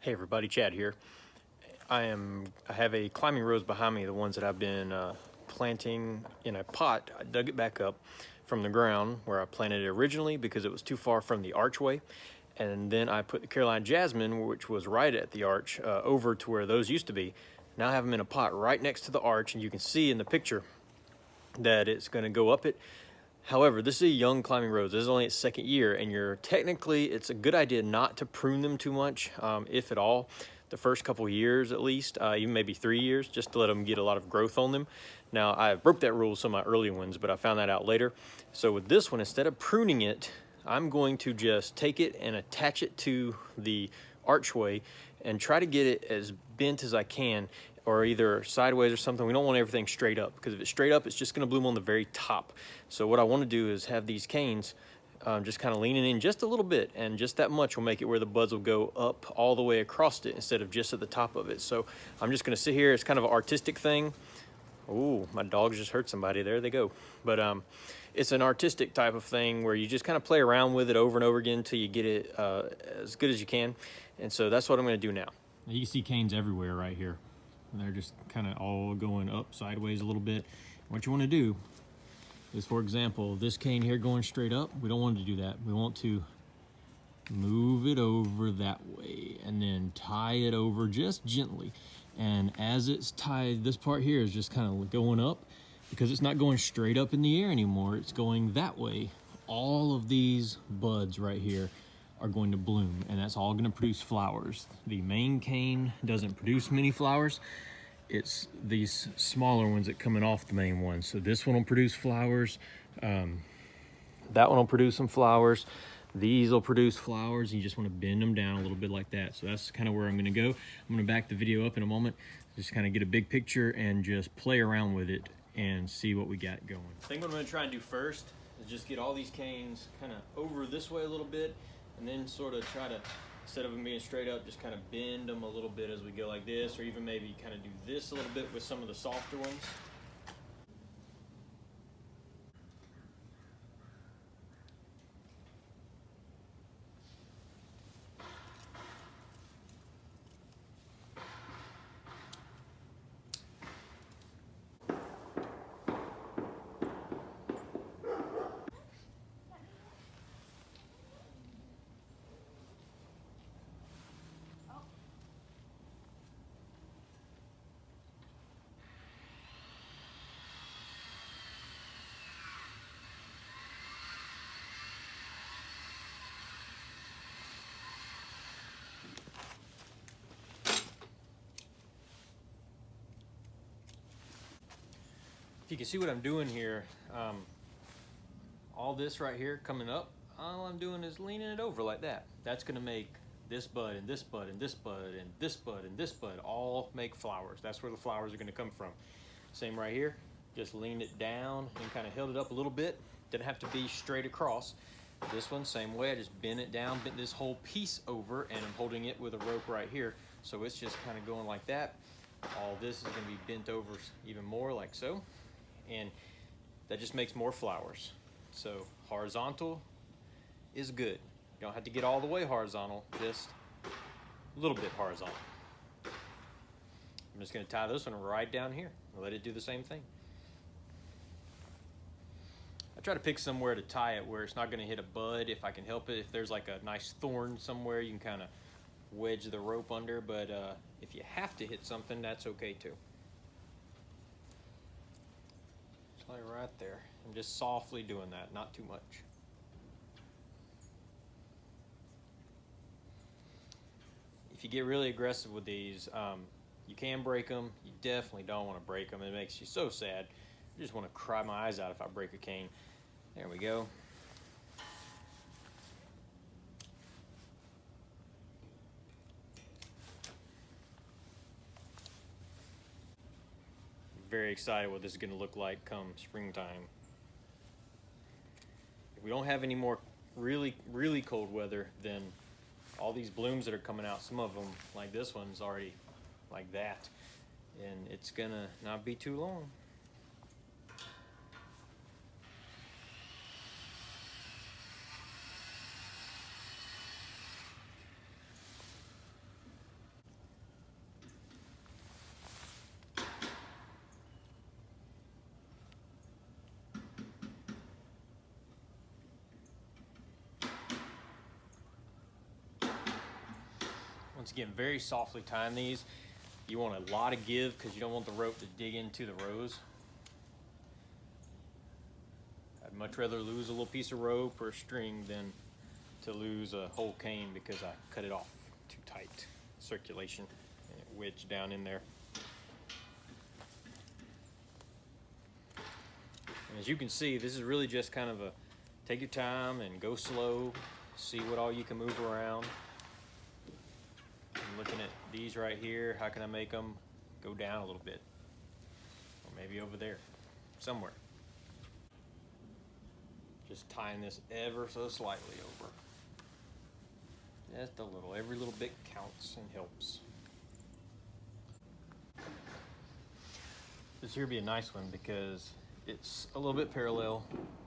Hey everybody, Chad here. I have a climbing rose behind me, the ones that I've been planting in a pot. I dug it back up from the ground where I planted it originally because it was too far from the archway. And then I put the Carolina Jasmine, which was right at the arch, over to where those used to be. Now I have them in a pot right next to the arch, and you can see in the picture that it's going to go up it. However, this is a young climbing rose. This is only its second year, and it's a good idea not to prune them too much, if at all, the first couple years at least, even maybe 3 years, just to let them get a lot of growth on them. Now, I broke that rule with some of my early ones, but I found that out later. So with this one, instead of pruning it, I'm going to just take it and attach it to the archway and try to get it as bent as I can, or either sideways or something. We don't want everything straight up, because if it's straight up, it's just gonna bloom on the very top. So what I wanna do is have these canes just kind of leaning in just a little bit, and just that much will make it where the buds will go up all the way across it instead of just at the top of it. So I'm just gonna sit here. It's kind of an artistic thing. Oh, my dogs just hurt somebody. There they go. But it's an artistic type of thing where you just kind of play around with it over and over again until you get it as good as you can. And so that's what I'm gonna do now. You can see canes everywhere right here. And they're just kind of all going up sideways a little bit. What you want to do is, for example, this cane here going straight up, we don't want to do that. We want to move it over that way and then tie it over just gently. And as it's tied, this part here is just kind of going up, because it's not going straight up in the air anymore. It's going that way. All of these buds right here are going to bloom, and that's all going to produce flowers. The main cane doesn't produce many flowers. It's these smaller ones that coming off the main one. So this one will produce flowers. That one will produce some flowers. these will produce flowers. You just want to bend them down a little bit like that. So that's kind of where I'm going to go. I'm going to back the video up in a moment, just kind of get a big picture and just play around with it and see what we got going. I think what I'm going to try and do first is just get all these canes kind of over this way a little bit, and then sort of try to, instead of them being straight up, just kind of bend them a little bit as we go like this, or even maybe kind of do this a little bit with some of the softer ones. You can see what I'm doing here. All this right here coming up, all I'm doing is leaning it over like that. That's gonna make this bud and this bud and this bud and this bud and this bud all make flowers. That's where the flowers are gonna come from. Same right here, just leaned it down and kind of held it up a little bit. Didn't have to be straight across. This one, same way, I just bent it down, bent this whole piece over, and I'm holding it with a rope right here. So it's just kind of going like that. All this is gonna be bent over even more like so. And that just makes more flowers. So horizontal is good. You don't have to get all the way horizontal, just a little bit horizontal. I'm just gonna tie this one right down here and let it do the same thing. I try to pick somewhere to tie it where it's not gonna hit a bud if I can help it. If there's like a nice thorn somewhere, you can kind of wedge the rope under, but if you have to hit something, that's okay too. Right there. I'm just softly doing that, not too much. If you get really aggressive with these, you can break them. You definitely don't want to break them. It makes you so sad. I just want to cry my eyes out if I break a cane. There we go. Very excited what this is going to look like come springtime. If we don't have any more really cold weather, then all these blooms that are coming out, some of them like this one's already like that, and it's gonna not be too long. Once again, very softly tying these. You want a lot of give because you don't want the rope to dig into the rows. I'd much rather lose a little piece of rope or string than to lose a whole cane because I cut it off too tight. Circulation and it wedged down in there. And as you can see, this is really just kind of a take your time and go slow, see what all you can move around. I'm looking at these right here. How can I make them go down a little bit? Or maybe over there, somewhere. Just tying this ever so slightly over. Just a little. Every little bit counts and helps. This here would be a nice one because it's a little bit parallel,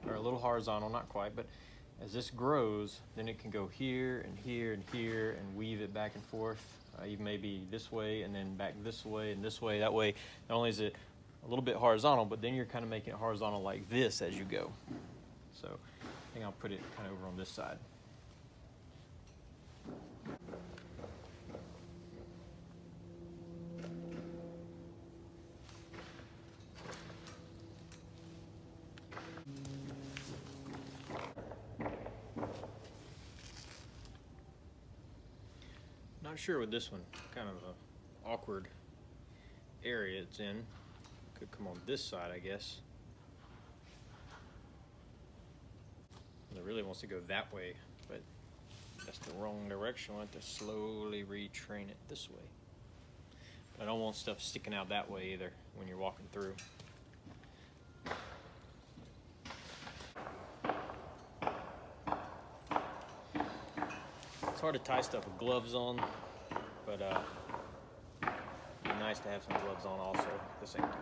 or a little horizontal, not quite, but as this grows, then it can go here and here and here and weave it back and forth, even maybe this way and then back this way and this way. That way, not only is it a little bit horizontal, but then you're kind of making it horizontal like this as you go. So I think I'll put it kind of over on this side. Not sure with this one, kind of a awkward area it's in. Could come on this side, I guess. It really wants to go that way but that's the wrong direction. I'll have to slowly retrain it this way. I don't want stuff sticking out that way either when you're walking through. It's hard to tie stuff with gloves on, but it'd be nice to have some gloves on also at the same time.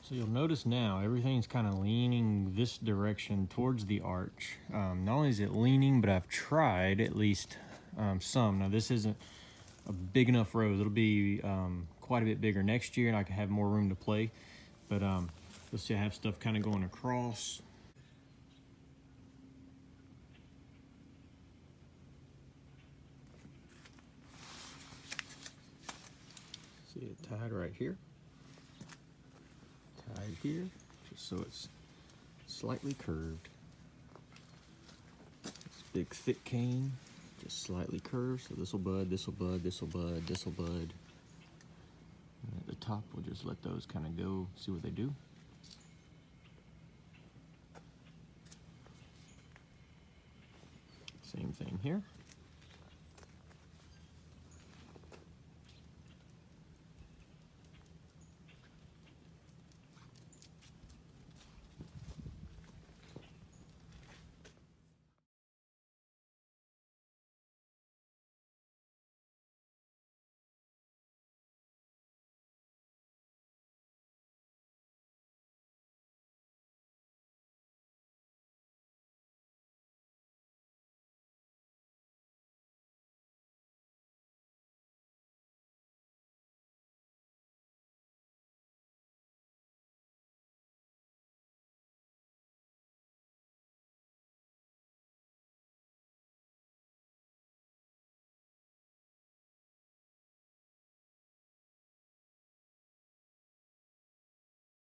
So you'll notice now everything's kind of leaning this direction towards the arch. Not only is it leaning, but I've tried at least some. Now this isn't a big enough rose. It'll be quite a bit bigger next year and I can have more room to play. But you'll see I have stuff kind of going across. See it tied right here. Tied here, just so it's slightly curved. This big thick cane, just slightly curved, so this will bud, this will bud, this will bud, this will bud. And at the top, we'll just let those kind of go, see what they do. Same thing here.